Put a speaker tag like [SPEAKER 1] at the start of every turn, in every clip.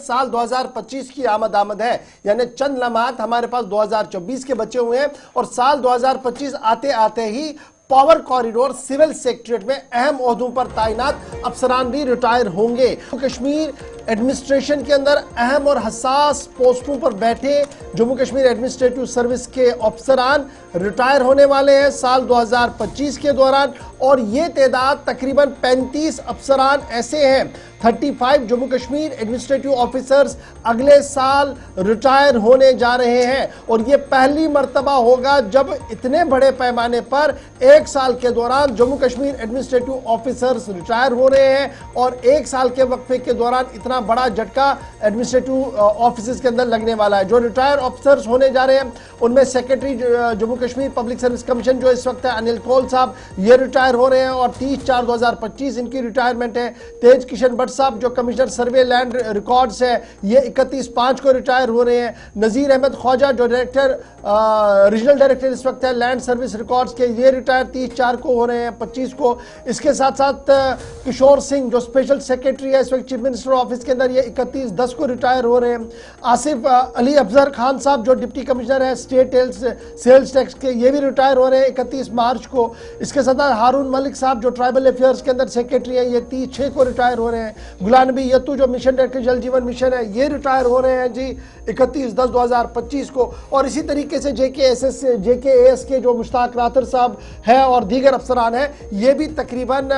[SPEAKER 1] साल 2025 की आमद है, यानी चंद लम्हात हमारे पास 2024 के बचे हुए हैं और साल 2025 आते आते ही पावर कॉरिडोर सिविल सेक्रेटरीट में अहम ओहदों पर तैनात अफसरान भी रिटायर होंगे। कश्मीर एडमिनिस्ट्रेशन के अंदर अहम और हसास पोस्टों पर बैठे जम्मू कश्मीर एडमिनिस्ट्रेटिव सर्विस के अफसरान रिटायर होने वाले हैं साल 2025 के दौरान, और ये तादाद तकरीबन 35 अफसरान ऐसे हैं, 35 जम्मू कश्मीर एडमिनिस्ट्रेटिव ऑफिसर्स अगले साल रिटायर होने जा रहे हैं। और ये पहली मर्तबा होगा जब इतने बड़े पैमाने पर एक साल के दौरान Jammu Kashmir administrative officers retire हो रहे हैं, और एक साल के वक्फे के दौरान इतना बड़ा झटका एडमिनिस्ट्रेटिव ऑफिस के अंदर लगने वाला है। जो रिटायर ऑफिसर्स होने जा रहे हैं उनमें secretary Jammu Kashmir public service commission जो इस वक्त है अनिल कौल साहब, ये रिटायर हो रहे हैं और 30/4/2025 इनकी रिटायरमेंट है। तेज किशन भट्ट साहब जो कमिश्नर सर्वे लैंड रिकॉर्ड्स है, ये 31/5 को रिटायर हो रहे हैं। नजीर अहमद ख्वाजा जो डायरेक्टर रीजनल डायरेक्टर इस वक्त है लैंड सर्विस रिकॉर्ड्स के, ये रिटायर 30/4 को हो रहे हैं 25 को। इसके साथ साथ किशोर सिंह जो स्पेशल सेक्रेटरी है इस वक्त चीफ मिनिस्टर ऑफिस के अंदर, ये 31/10 को रिटायर हो रहे हैं। आसिफ अली अफजर खान साहब जो डिप्टी कमिश्नर है स्टेट सेल्स टैक्स के, ये भी रिटायर हो रहे हैं 31 मार्च को। इसके साथ हारून मलिक साहब जो ट्राइबल अफेयर्स के अंदर सेक्रेटरी है, ये 30/6 को रिटायर हो रहे हैं। गुलाम नबी यत्तू जो मिशन डायरेक्टर जल जीवन मिशन है, ये रिटायर हो रहे हैं जी 31/10/2025 को। और इसी तरीके से JKAS के जो मुश्ताक रातर साहब है और दीगर अफसरान हैं, ये भी तकरीबन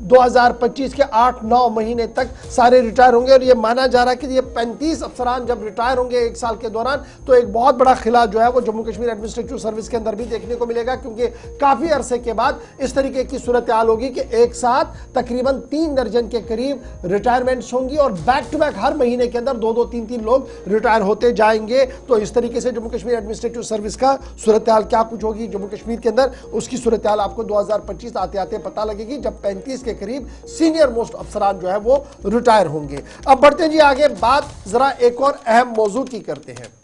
[SPEAKER 1] 2025 के 8-9 महीने तक सारे रिटायर होंगे। और ये माना जा रहा है कि ये 35 अफसरान जब रिटायर होंगे एक साल के दौरान, तो एक बहुत बड़ा खिला जो है वो जम्मू कश्मीर एडमिनिस्ट्रेटिव सर्विस के अंदर भी देखने को मिलेगा, क्योंकि काफी अरसे के बाद इस तरीके की सूरत हाल होगी कि एक साथ तकरीबन 3 दर्जन के करीब रिटायरमेंट्स होंगी और बैक टू बैक हर महीने के अंदर 2-2, 3-3 लोग रिटायर होते जाएंगे। तो इस तरीके से जम्मू कश्मीर एडमिनिस्ट्रेटिव सर्विस का सूरत हाल क्या कुछ होगी जम्मू कश्मीर के अंदर, उसकी सूरत हाल आपको 2025 आते आते पता लगेगी, जब 35 के करीब सीनियर मोस्ट अफसरान जो है वो रिटायर होंगे। अब बढ़ते हैं जी आगे, बात जरा एक और अहम मौजू की करते हैं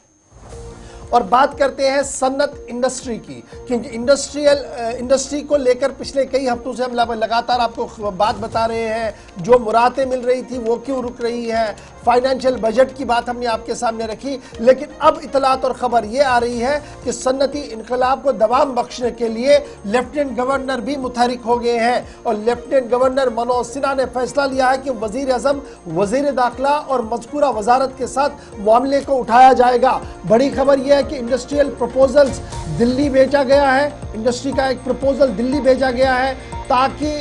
[SPEAKER 1] और बात करते हैं सन्नत इंडस्ट्री की, क्योंकि इंडस्ट्री को लेकर पिछले कई हफ्तों से हम लगातार आपको बात बता रहे हैं। जो मुरादें मिल रही थी वो क्यों रुक रही है, फाइनेंशियल बजट की बात हमने आपके सामने रखी, लेकिन अब इतलात और खबर ये आ रही है कि सन्नती इनकलाब को दवाम बख्शने के लिए लेफ्टिनेंट गवर्नर भी मुतहरिक हो गए हैं। और लेफ्टिनेंट गवर्नर मनोज सिन्हा ने फैसला लिया है कि वजीर आजम, वजीर दाखिला और मज़कूरा वजारत के साथ मामले को उठाया जाएगा। बड़ी खबर यह है कि इंडस्ट्रियल प्रपोजल्स दिल्ली भेजा गया है, इंडस्ट्री का एक प्रपोजल दिल्ली भेजा गया है ताकि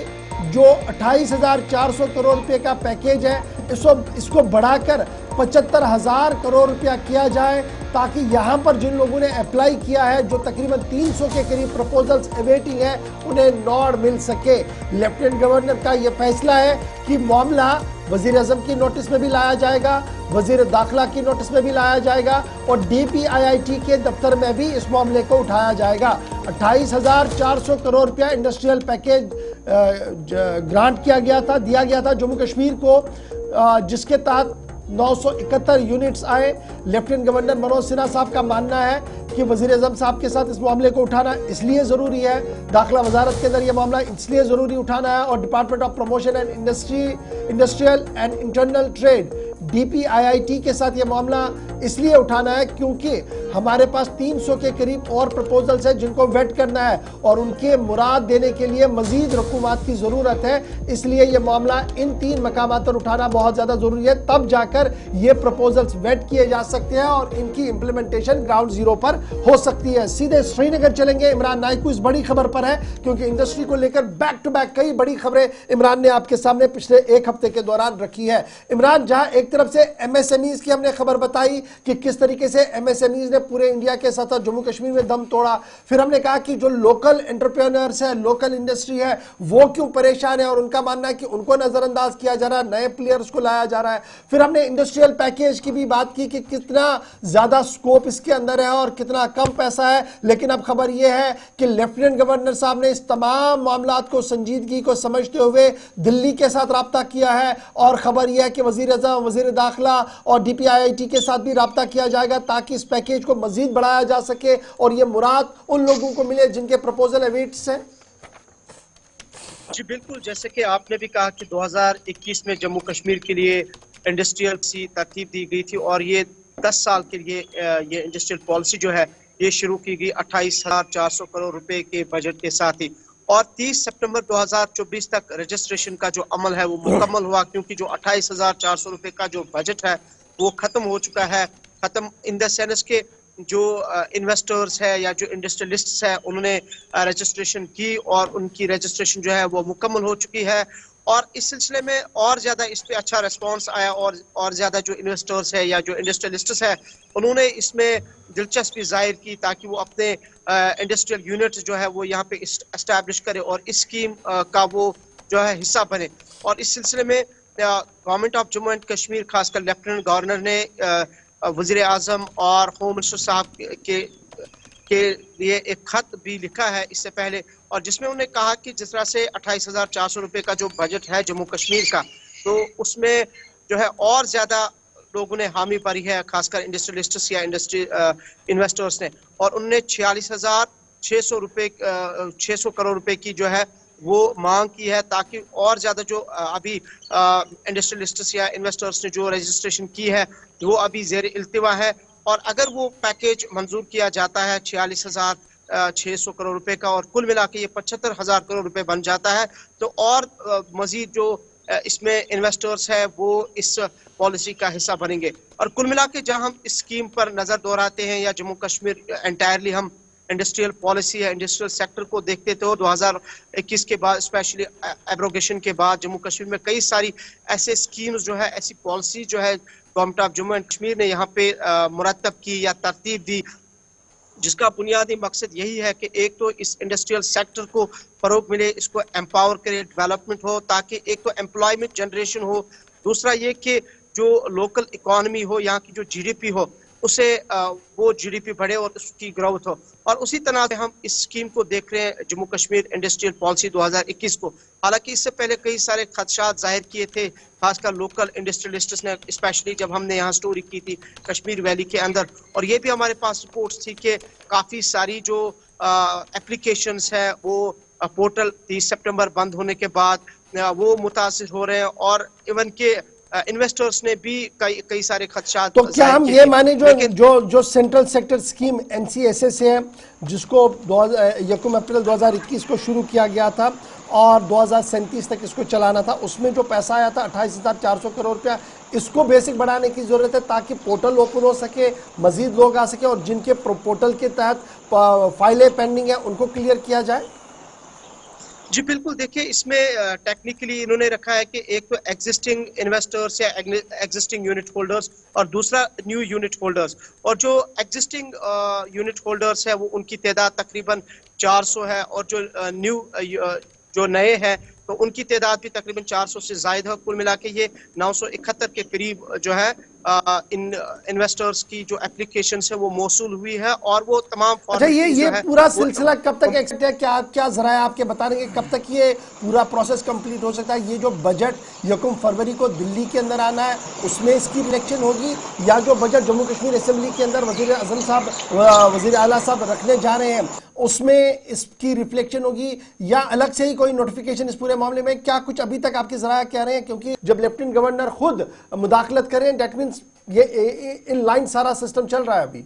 [SPEAKER 1] जो 28,400 करोड़ रुपए का पैकेज है इसको बढ़ाकर 75,000 करोड़ रुपया किया जाए, ताकि यहाँ पर जिन लोगों ने अप्लाई किया है, जो तकरीबन 300 के करीब प्रपोजल्स अवेटिंग है, उन्हें नॉड मिल सके। लेफ्टिनेंट गवर्नर का यह फैसला है कि मामला वजीर आजम की नोटिस में भी लाया जाएगा, वजीर दाखिला की नोटिस में भी लाया जाएगा और DPIIT के दफ्तर में भी इस मामले को उठाया जाएगा। 28,400 करोड़ रुपया इंडस्ट्रियल पैकेज ग्रांट दिया गया था जम्मू कश्मीर को, जिसके तहत 971 यूनिट्स आए। लेफ्टिनेंट गवर्नर मनोज सिन्हा साहब का मानना है कि वजीर आजम साहब के साथ इस मामले को उठाना इसलिए ज़रूरी है, दाखिला वजारत के अंदर यह मामला इसलिए ज़रूरी उठाना है, और department of promotion and industrial and internal trade DPIIT के साथ ये मामला इसलिए उठाना है क्योंकि हमारे पास 300 के करीब और प्रपोजल्स हैं जिनको वेट करना है और उनके मुराद देने के लिए मजीद रकूमात की ज़रूरत है। इसलिए ये मामला इन 3 मकामात पर उठाना बहुत ज़्यादा ज़रूरी है, तब जाकर ये प्रपोजल्स वेट किए जा सकते हैं और इनकी इम्प्लीमेंटेशन ग्राउंड जीरो पर हो सकती है। सीधे श्रीनगर चलेंगे, इमरान नाइकू इस बड़ी खबर पर है क्योंकि इंडस्ट्री को लेकर बैक टू बैक कई बड़ी खबरें इमरान ने आपके सामने पिछले एक हफ्ते के दौरान रखी है। इमरान, जहां एक तरफ से MSMEs की हमने खबर बताई कि किस तरीके से MSMEs ने पूरे इंडिया के साथ जम्मू कश्मीर में दम तोड़ा, फिर हमने कहा कि जो लोकल एंटरप्रेन्योर्स है, लोकल इंडस्ट्री है, वो क्यों परेशान है और उनका मानना है कि उनको नजरअंदाज किया जा रहा है, नए प्लेयर्स को लाया जा रहा है। फिर हमने इंडस्ट्रियल पैकेज की भी बात की कि कितना ज्यादा स्कोप इसके अंदर है और कितना कम पैसा है, लेकिन अब खबर यह है कि लेफ्टिनेंट गवर्नर साहब ने इस तमाम मामलात को, संजीदगी को समझते हुए दिल्ली के साथ राब्ता किया है और खबर यह है कि वजीर आजम, वजीर दाखिला और DPIIT के साथ भी राब्ता किया जाएगा ताकि इस पैकेज को मजीद बढ़ाया जा सके और ये मुराद उन लोगों को मिले जिनके प्रपोजल अवेट्स हैं।
[SPEAKER 2] जी बिल्कुल, जैसे कि आपने भी कहा कि 2021 में जम्मू कश्मीर के लिए इंडस्ट्रियल सी तरतीब दी गई थी और ये 10 साल के लिए ये इंडस्ट्रियल पॉलिसी जो है ये शुरू की गई 28,400 करोड़ रुपए के बजट के साथ ही। और 30 सितंबर 2024 तक रजिस्ट्रेशन का जो अमल है वो मुकम्मल हुआ, क्योंकि जो 28,400 रुपए का जो बजट है वो खत्म हो चुका है। खत्म इन द सेंस के जो इन्वेस्टर्स है या जो इंडस्ट्रियलिस्ट्स है उन्होंने रजिस्ट्रेशन की और उनकी रजिस्ट्रेशन जो है वो मुकम्मल हो चुकी है। और इस सिलसिले में और ज़्यादा इस पे अच्छा रिस्पांस आया और ज़्यादा जो इन्वेस्टर्स है या जो इंडस्ट्रियलिस्ट्स है उन्होंने इसमें दिलचस्पी जाहिर की ताकि वो अपने इंडस्ट्रियल यूनिट जो है वो यहाँ पे इस्टेब्लिश करे और इस स्कीम का वो जो है हिस्सा बने। और इस सिलसिले में government of Jammu and Kashmir खासकर लेफ्टिनेंट गवर्नर ने वज़ीर आज़म और होम मिनिस्टर साहब के लिए एक खत भी लिखा है इससे पहले, और जिसमें उन्होंने कहा कि जिस तरह से 28,400 रुपये का जो बजट है जम्मू कश्मीर का, तो उसमें जो है और ज़्यादा लोगों ने हामी भरी है, खासकर इंडस्ट्रियलिस्ट्स या इंडस्ट्री इन्वेस्टर्स ने, और उन्होंने 46,600 करोड़ रुपए की जो है वो मांग की है ताकि और ज़्यादा जो अभी इंडस्ट्रियलिस्ट्स या इन्वेस्टर्स ने जो रजिस्ट्रेशन की है वो अभी ज़ेर इल्तिवा है। और अगर वो पैकेज मंजूर किया जाता है 46,600 करोड़ रुपए का और कुल मिला के ये 75,000 करोड़ रुपए बन जाता है, तो और मजीद जो इसमें इन्वेस्टर्स है वो इस पॉलिसी का हिस्सा बनेंगे। और कुल मिला के जहाँ हम इस स्कीम पर नज़र दोहराते हैं या जम्मू कश्मीर एंटायरली हम इंडस्ट्रियल पॉलिसी या इंडस्ट्रियल सेक्टर को देखते थे, 2021 के बाद स्पेशली एब्रोगेशन के बाद जम्मू कश्मीर में कई सारी ऐसे स्कीम्स जो है, ऐसी पॉलिसी जो है government of Jammu and Kashmir ने यहाँ पे मुरतब की या तरतीब दी, जिसका बुनियादी मकसद यही है कि एक तो इस इंडस्ट्रियल सेक्टर को फरोग मिले, इसको एम्पावर करे, डेवलपमेंट हो, ताकि एक तो एम्प्लॉयमेंट जनरेशन हो, दूसरा ये कि जो लोकल इकॉनमी हो, यहाँ की जो जीडीपी हो उसे वो जीडीपी बढ़े और उसकी ग्रोथ हो। और उसी तरह से हम इस स्कीम को देख रहे हैं जम्मू कश्मीर इंडस्ट्रियल पॉलिसी 2021 को। हालांकि इससे पहले कई सारे खदशात जाहिर किए थे खासकर लोकल इंडस्ट्रियलिस्ट्स ने, स्पेशली जब हमने यहाँ स्टोरी की थी कश्मीर वैली के अंदर, और ये भी हमारे पास रिपोर्ट्स थी कि काफ़ी सारी जो एप्लीकेशंस है वो पोर्टल 30 सितंबर बंद होने के बाद वो मुतासिर हो रहे हैं, और इवन के इन्वेस्टर्स ने भी कई सारे खदशात।
[SPEAKER 1] तो क्या हम ये माने जो सेंट्रल सेक्टर स्कीम NCSS है, जिसको 1 अप्रैल 2021 को शुरू किया गया था और 2037 तक इसको चलाना था, उसमें जो पैसा आया था 28,400 करोड़ रुपया, इसको बेसिक बढ़ाने की जरूरत है ताकि पोर्टल ओपन हो सके, मजीद लोग आ सके और जिनके पोर्टल के तहत फाइलें पेंडिंग है उनको क्लियर किया जाए।
[SPEAKER 2] जी बिल्कुल, देखिए इसमें टेक्निकली इन्होंने रखा है कि एक तो एग्जिस्टिंग इन्वेस्टर्स या एग्जिस्टिंग यूनिट होल्डर्स और दूसरा न्यू यूनिट होल्डर्स। और जो एग्जिस्टिंग यूनिट होल्डर्स है वो उनकी तादाद तकरीबन 400 है, और जो जो नए हैं तो उनकी तादाद भी तकरीबन 400 से ज़ायद है। कुल मिला के ये 971 के करीब जो है इन इन्वेस्टर्स की जो एप्लीकेशन है वो मौसूल हुई है, और वो तमाम।
[SPEAKER 1] अच्छा, ये पूरा सिलसिला कब तक एक्सपेक्ट है? क्या जरा आपके बताने के कब तक ये पूरा प्रोसेस कंप्लीट हो सकता है? ये जो बजट 1 फरवरी को दिल्ली के अंदर आना है उसमें इसकी रिफ्लेक्शन होगी, या जो बजट जम्मू कश्मीर असेंबली के अंदर वज़ीर आज़म साहब, वज़ीर आला साहब रखने जा रहे हैं उसमें इसकी रिफ्लेक्शन होगी, या अलग से ही कोई नोटिफिकेशन इस पूरे मामले में? क्या कुछ अभी तक आपके जरा कह रहे हैं? क्योंकि जब लेफ्टिनेंट गवर्नर खुद मुदाखलत करें, डेट मीन्स ये इन लाइन सारा सिस्टम चल रहा है अभी।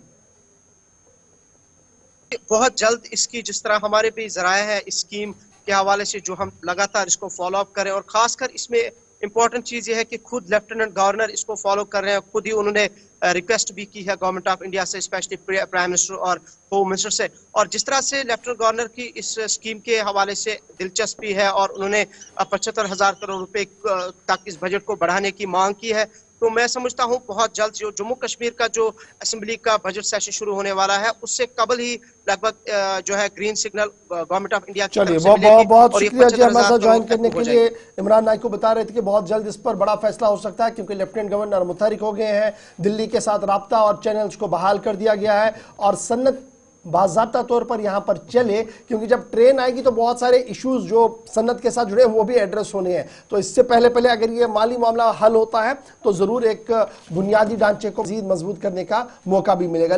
[SPEAKER 2] बहुत जल्द इसकी, जिस तरह हमारे भी जराए है इस स्कीम के हवाले से, जो हम लगातार इसको फॉलो अप करें, और खासकर इसमें इंपॉर्टेंट चीज़ ये है कि खुद लेफ्टिनेंट गवर्नर इसको फॉलो कर रहे हैं, खुद ही उन्होंने रिक्वेस्ट भी की है गवर्नमेंट ऑफ इंडिया से, स्पेशली प्राइम मिनिस्टर और होम मिनिस्टर से। और जिस तरह से लेफ्टिनेंट गवर्नर की इस स्कीम के हवाले से दिलचस्पी है और उन्होंने 75,000 करोड़ रुपए तक इस बजट को बढ़ाने की मांग की है, तो मैं समझता हूँ बहुत जल्द जो जम्मू कश्मीर का जो असेंबली का बजट सेशन शुरू होने वाला है उससे कबल ही लगभग जो है green signal government of India की तरफ से मिलेगी।
[SPEAKER 1] बहुत शुक्रिया जी हमारे साथ ज्वाइन करने के लिए। इमरान नाइक को बता रहे थे कि बहुत जल्द इस पर बड़ा फैसला हो सकता है, क्योंकि लेफ्टिनेंट गवर्नर मुतहरिक हो गए हैं, दिल्ली के साथ राब्ता और चैनल्स को बहाल कर दिया गया है और सन्नत बाज़ाब्ता तौर पर यहाँ पर चले, क्योंकि जब ट्रेन आएगी तो बहुत सारे इश्यूज जो सन्नत के साथ जुड़े हैं वो भी एड्रेस होने हैं। तो इससे पहले अगर ये माली मामला हल होता है तो ज़रूर एक बुनियादी ढांचे को मज़ीद मजबूत करने का मौका भी मिलेगा।